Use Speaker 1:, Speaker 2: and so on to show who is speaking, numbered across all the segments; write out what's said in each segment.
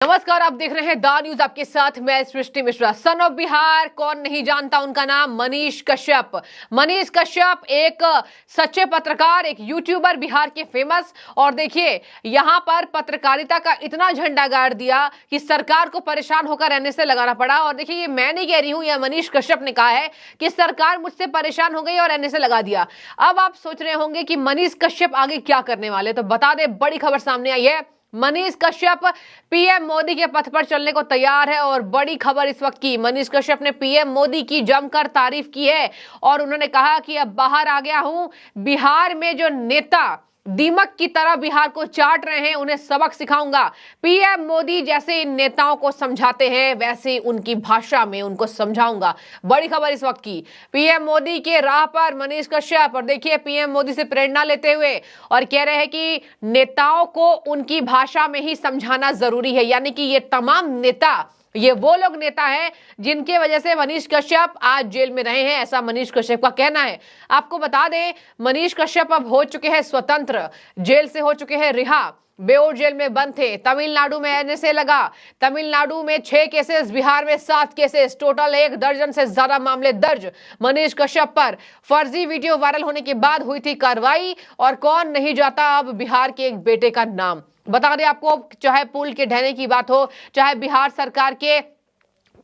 Speaker 1: नमस्कार, आप देख रहे हैं दा न्यूज, आपके साथ मैं सृष्टि मिश्रा। सन ऑफ बिहार, कौन नहीं जानता उनका नाम, मनीष कश्यप। मनीष कश्यप एक सच्चे पत्रकार, एक यूट्यूबर, बिहार के फेमस। और देखिए, यहां पर पत्रकारिता का इतना झंडा गाड़ दिया कि सरकार को परेशान होकर रहने से लगाना पड़ा। और देखिए, ये मैं नहीं कह रही हूं, यह मनीष कश्यप ने कहा है कि सरकार मुझसे परेशान हो गई और रहने से लगा दिया। अब आप सोच रहे होंगे कि मनीष कश्यप आगे क्या करने वाले, तो बता दे, बड़ी खबर सामने आई है। मनीष कश्यप पीएम मोदी के पथ पर चलने को तैयार है। और बड़ी खबर इस वक्त की, मनीष कश्यप ने पीएम मोदी की जमकर तारीफ की है और उन्होंने कहा कि अब बाहर आ गया हूं, बिहार में जो नेता दीमक की तरह बिहार को चाट रहे हैं उन्हें सबक सिखाऊंगा। पीएम मोदी जैसे इन नेताओं को समझाते हैं वैसे उनकी भाषा में उनको समझाऊंगा। बड़ी खबर इस वक्त की, पीएम मोदी के राह पर मनीष कश्यप। और देखिए, पीएम मोदी से प्रेरणा लेते हुए और कह रहे हैं कि नेताओं को उनकी भाषा में ही समझाना जरूरी है। यानी कि ये तमाम नेता, ये वो लोग नेता हैं जिनके वजह से मनीष कश्यप आज जेल में रहे हैं, ऐसा मनीष कश्यप का कहना है। आपको बता दें, मनीष कश्यप अब हो चुके हैं स्वतंत्र, जेल से हो चुके हैं रिहा। बेऊर जेल में बंद थे। तमिलनाडु में एनएसए लगा, तमिलनाडु में 6 केसेस, बिहार में 7 केसेस, टोटल 1 दर्जन से ज्यादा मामले दर्ज मनीष कश्यप पर। फर्जी वीडियो वायरल होने के बाद हुई थी कार्रवाई। और कौन नहीं जाता अब बिहार के एक बेटे का नाम। बता दें आपको, चाहे पुल के ढहने की बात हो, चाहे बिहार सरकार के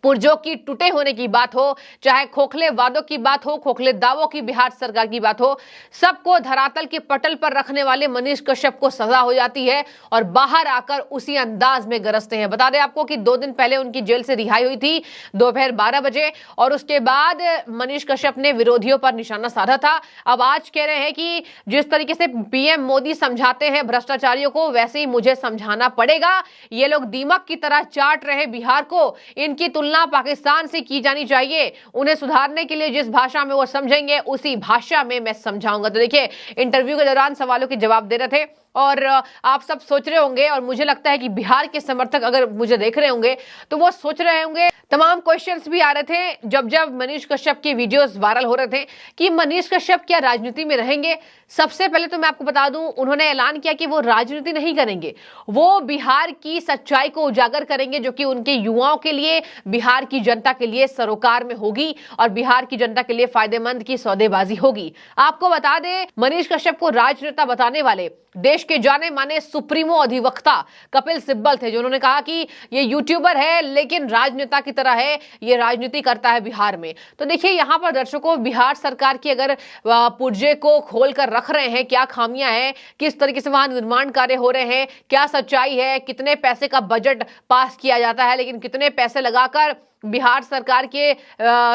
Speaker 1: पुर्जों की टूटे होने की बात हो, चाहे खोखले वादों की बात हो, खोखले दावों की बिहार सरकार की बात हो, सबको धरातल के पटल पर रखने वाले मनीष कश्यप को सजा हो जाती है और बाहर आकर उसी अंदाज में गरजते हैं। बता दें आपको कि 2 दिन पहले उनकी जेल से रिहाई हुई थी दोपहर 12 बजे। और उसके बाद मनीष कश्यप ने विरोधियों पर निशाना साधा था। अब आज कह रहे हैं कि जिस तरीके से पीएम मोदी समझाते हैं भ्रष्टाचारियों को, वैसे ही मुझे समझाना पड़ेगा। ये लोग दीमक की तरह चाट रहे बिहार को, इनकी तुलना पाकिस्तान से की जानी चाहिए। उन्हें सुधारने के लिए जिस भाषा में वो समझेंगे उसी भाषा में मैं समझाऊंगा। तो देखिए, इंटरव्यू के दौरान सवालों के जवाब दे रहे थे। और आप सब सोच रहे होंगे, और मुझे लगता है कि बिहार के समर्थक अगर मुझे देख रहे होंगे तो वो सोच रहे होंगे, तमाम क्वेश्चंस भी आ रहे थे जब मनीष कश्यप की वीडियोस वायरल हो रहे थे कि मनीष कश्यप क्या राजनीति में रहेंगे। सबसे पहले तो मैं आपको बता दूं, उन्होंने ऐलान किया कि वो राजनीति नहीं करेंगे, वो बिहार की सच्चाई को उजागर करेंगे जो कि उनके युवाओं के लिए, बिहार की जनता के लिए सरोकार में होगी और बिहार की जनता के लिए फायदेमंद की सौदेबाजी होगी। आपको बता दें, मनीष कश्यप को राजनेता बताने वाले देश के जाने माने सुप्रीमो अधिवक्ता कपिल सिब्बल थे, जो उन्होंने कहा कि ये यूट्यूबर है लेकिन राजनेता की तरह है, ये राजनीति करता है बिहार में। तो देखिए, यहां पर दर्शकों, बिहार सरकार की अगर पुर्जे को खोलकर रख रहे हैं, क्या खामियां हैं, किस तरीके से वहां निर्माण कार्य हो रहे हैं, क्या सच्चाई है, कितने पैसे का बजट पास किया जाता है, लेकिन कितने पैसे लगाकर बिहार सरकार के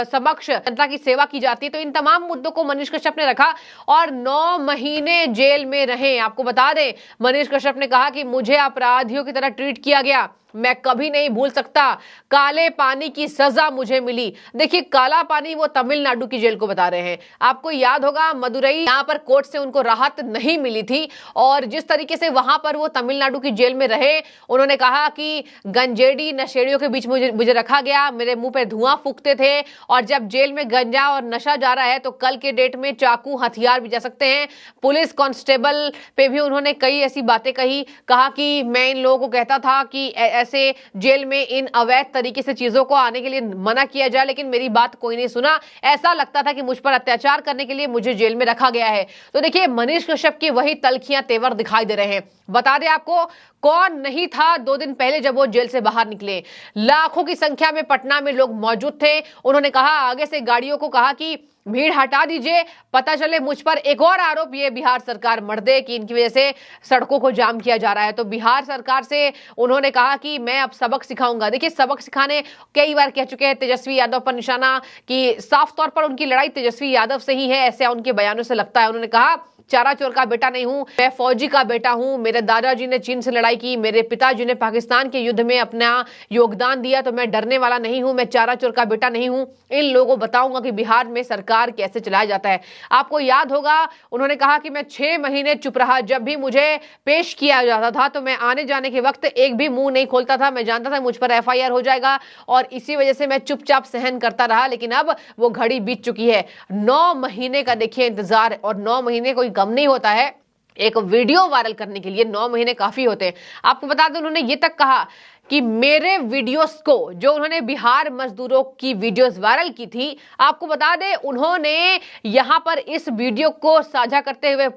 Speaker 1: समक्ष जनता की सेवा की जाती है, तो इन तमाम मुद्दों को मनीष कश्यप ने रखा और 9 महीने जेल में रहे। आपको बता दें, मनीष कश्यप ने कहा कि मुझे अपराधियों की तरह ट्रीट किया गया, मैं कभी नहीं भूल सकता, काले पानी की सजा मुझे मिली। देखिए, काला पानी वो तमिलनाडु की जेल को बता रहे हैं। आपको याद होगा, मदुरई, यहां पर कोर्ट से उनको राहत नहीं मिली थी और जिस तरीके से वहां पर वो तमिलनाडु की जेल में रहे, उन्होंने कहा कि गंजेड़ी नशेड़ियों के बीच मुझे रखा गया, मेरे मुंह पे धुआं फूकते थे। और जब जेल में गंजा और नशा जा रहा है तो कल के डेट में चाकू, हथियार भी जा सकते हैं। पुलिस कांस्टेबल पे भी उन्होंने कई ऐसी बातें कही, कहा कि मैं इन लोगों को कहता था कि ऐसे जेल में इन अवैध तरीके से चीजों को आने के लिए मना किया जाए, लेकिन मेरी बात कोई नहीं सुना। ऐसा लगता था कि मुझ पर अत्याचार करने के लिए मुझे जेल में रखा गया है। तो देखिए, मनीष कश्यप की वही तलखियां तेवर दिखाई दे रहे हैं। बता दें आपको, कौन नहीं था 2 दिन पहले जब वो जेल से बाहर निकले। लाखों की संख्या में पटना में लोग मौजूद थे। उन्होंने कहा, आगे से गाड़ियों को कहा कि भीड़ हटा दीजिए, पता चले मुझ पर एक और आरोप ये बिहार सरकार मढ़ दे कि इनकी वजह से सड़कों को जाम किया जा रहा है। तो बिहार सरकार से उन्होंने कहा कि मैं अब सबक सिखाऊंगा। देखिए, सबक सिखाने कई बार कह चुके हैं तेजस्वी यादव पर निशाना, कि साफ तौर पर उनकी लड़ाई तेजस्वी यादव से ही है, ऐसे उनके बयानों से लगता है। उन्होंने कहा, चारा चोर का बेटा नहीं हूं, मैं फौजी का बेटा हूं, मेरे दादाजी ने चीन से लड़ाई की, मेरे पिताजी ने पाकिस्तान के युद्ध में अपना योगदान दिया, तो मैं डरने वाला नहीं हूं, मैं चारा चोर का बेटा नहीं हूं। इन लोगों को बताऊंगा कि बिहार में सरकार कैसे चलाया जाता है। आपको याद होगा, उन्होंने कहा कि मैं 6 महीने चुप रहा, जब भी मुझे पेश किया जाता था तो मैं आने जाने के वक्त एक भी मुंह नहीं खोलता था, मैं जानता था मुझ पर FIR हो जाएगा और इसी वजह से मैं चुपचाप सहन करता रहा। लेकिन अब वो घड़ी बीत चुकी है। 9 महीने का देखिए इंतजार, और 9 महीने कोई कम नहीं होता है। एक वीडियो वायरल करने के लिए 9 महीने काफी होते हैं। आपको बता दें, उन्होंने ये तक कहा कि मेरे वीडियोस को, जो उन्होंने बिहार मजदूरों की वीडियोस वायरल की थी, आपको बता दें उन्होंने यहां पर इस वीडियो को साझा करते हुए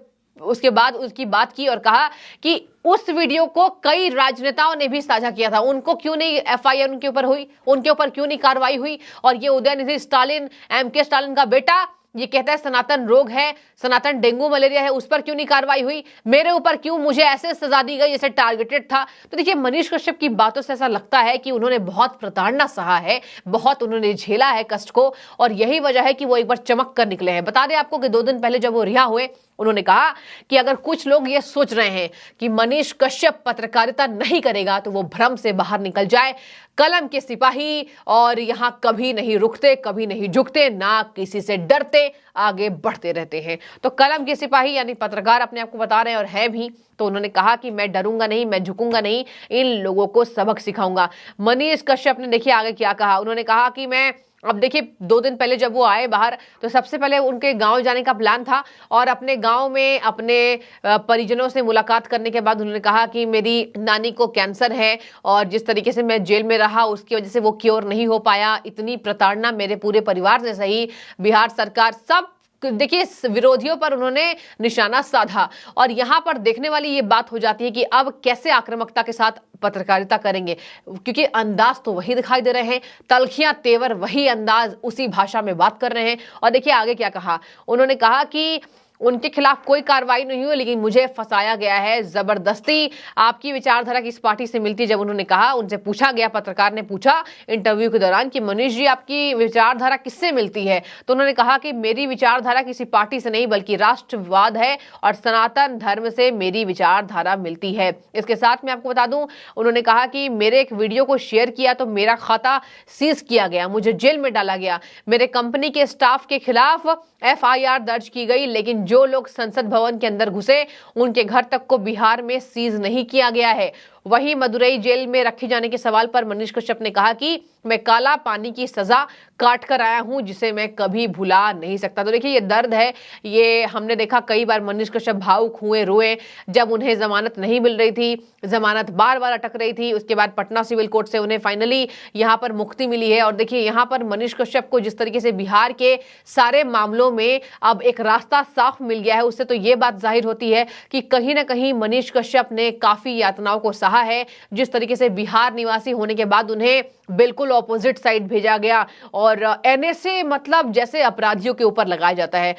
Speaker 1: उसके बाद उसकी बात की और कहा कि उस वीडियो को कई राजनेताओं ने भी साझा किया था, उनको क्यों नहीं एफआईआर उनके ऊपर हुई, उनके ऊपर क्यों नहीं कार्रवाई हुई। और ये उदयनिधि स्टालिन, एमके स्टालिन का बेटा, ये कहता है सनातन रोग है, सनातन डेंगू मलेरिया है, उस पर क्यों नहीं कार्रवाई हुई, मेरे ऊपर क्यों, मुझे ऐसे सजा दी गई जैसे टारगेटेड था। तो देखिए मनीष कश्यप की बातों से ऐसा लगता है कि उन्होंने बहुत प्रताड़ना सहा है, बहुत उन्होंने झेला है कष्ट को, और यही वजह है कि वो एक बार चमक कर निकले हैं। बता दें आपको कि 2 दिन पहले जब वो रिहा हुए, उन्होंने कहा कि अगर कुछ लोग ये सोच रहे हैं कि मनीष कश्यप पत्रकारिता नहीं करेगा तो वो भ्रम से बाहर निकल जाए। कलम के सिपाही और यहां कभी नहीं रुकते, कभी नहीं झुकते, ना किसी से डरते, आगे बढ़ते रहते हैं। तो कलम के सिपाही यानी पत्रकार अपने आप को बता रहे हैं और है भी। तो उन्होंने कहा कि मैं डरूंगा नहीं, मैं झुकूंगा नहीं, इन लोगों को सबक सिखाऊंगा। मनीष कश्यप ने देखिए आगे क्या कहा, उन्होंने कहा कि मैं, अब देखिए 2 दिन पहले जब वो आए बाहर, तो सबसे पहले उनके गांव जाने का प्लान था और अपने गांव में अपने परिजनों से मुलाकात करने के बाद उन्होंने कहा कि मेरी नानी को कैंसर है और जिस तरीके से मैं जेल में रहा उसकी वजह से वो क्योर नहीं हो पाया, इतनी प्रताड़ना मेरे पूरे परिवार से सही, बिहार सरकार, सब देखिए विरोधियों पर उन्होंने निशाना साधा। और यहां पर देखने वाली ये बात हो जाती है कि अब कैसे आक्रामकता के साथ पत्रकारिता करेंगे, क्योंकि अंदाज तो वही दिखाई दे रहे हैं, तलखियां तेवर वही अंदाज, उसी भाषा में बात कर रहे हैं। और देखिए आगे क्या कहा, उन्होंने कहा कि उनके खिलाफ कोई कार्रवाई नहीं हुई लेकिन मुझे फंसाया गया है जबरदस्ती। आपकी विचारधारा किस पार्टी से मिलती है, जब उन्होंने कहा, उनसे पूछा गया, पत्रकार ने पूछा इंटरव्यू के दौरान कि मनीष जी आपकी विचारधारा किससे मिलती है, तो उन्होंने कहा कि मेरी विचारधारा किसी पार्टी से नहीं बल्कि राष्ट्रवाद है और सनातन धर्म से मेरी विचारधारा मिलती है। इसके साथ मैं आपको बता दूं, उन्होंने कहा कि मेरे एक वीडियो को शेयर किया तो मेरा खाता सीज किया गया, मुझे जेल में डाला गया, मेरे कंपनी के स्टाफ के खिलाफ एफआईआर दर्ज की गई, लेकिन जो लोग संसद भवन के अंदर घुसे उनके घर तक को बिहार में सीज नहीं किया गया है। वहीं मदुरई जेल में रखे जाने के सवाल पर मनीष कश्यप ने कहा कि मैं काला पानी की सजा काट कर आया हूं जिसे मैं कभी भुला नहीं सकता। तो देखिए ये दर्द है, ये हमने देखा कई बार मनीष कश्यप भावुक हुए, रोए जब उन्हें जमानत नहीं मिल रही थी, जमानत बार बार अटक रही थी। उसके बाद पटना सिविल कोर्ट से उन्हें फाइनली यहां पर मुक्ति मिली है। और देखिए यहां पर मनीष कश्यप को जिस तरीके से बिहार के सारे मामलों में अब एक रास्ता साफ मिल गया है, उससे तो ये बात जाहिर होती है कि कहीं ना कहीं मनीष कश्यप ने काफी यातनाओं को सहा है। जिस तरीके से बिहार निवासी होने के बाद उन्हें बिल्कुल ऑपोजिट साइड भेजा गया और एनएसए मतलब जैसे अपराधियों के ऊपर लगाया जाता है,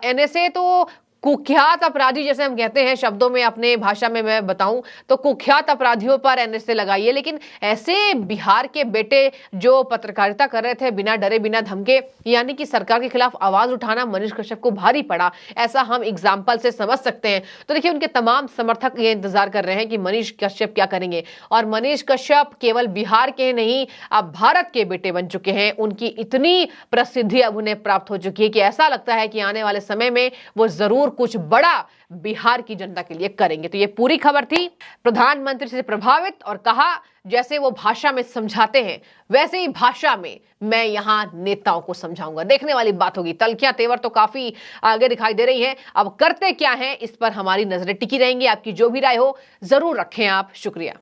Speaker 1: एनएसए तो कुख्यात अपराधी जैसे हम कहते हैं शब्दों में, अपने भाषा में मैं बताऊं तो कुख्यात अपराधियों पर एनएसए लगाइए, लेकिन ऐसे बिहार के बेटे जो पत्रकारिता कर रहे थे बिना डरे बिना धमके, यानी कि सरकार के खिलाफ आवाज उठाना मनीष कश्यप को भारी पड़ा, ऐसा हम एग्जाम्पल से समझ सकते हैं। तो देखिए उनके तमाम समर्थक ये इंतजार कर रहे हैं कि मनीष कश्यप क्या करेंगे। और मनीष कश्यप केवल बिहार के नहीं, अब भारत के बेटे बन चुके हैं। उनकी इतनी प्रसिद्धि अब उन्हें प्राप्त हो चुकी है कि ऐसा लगता है कि आने वाले समय में वो जरूर कुछ बड़ा बिहार की जनता के लिए करेंगे। तो ये पूरी खबर थी प्रधानमंत्री से प्रभावित, और कहा जैसे वो भाषा में समझाते हैं वैसे ही भाषा में मैं यहां नेताओं को समझाऊंगा। देखने वाली बात होगी। तलखियां तेवर तो काफी आगे दिखाई दे रही है, अब करते क्या है इस पर हमारी नजरें टिकी रहेंगी। आपकी जो भी राय हो जरूर रखें आप। शुक्रिया।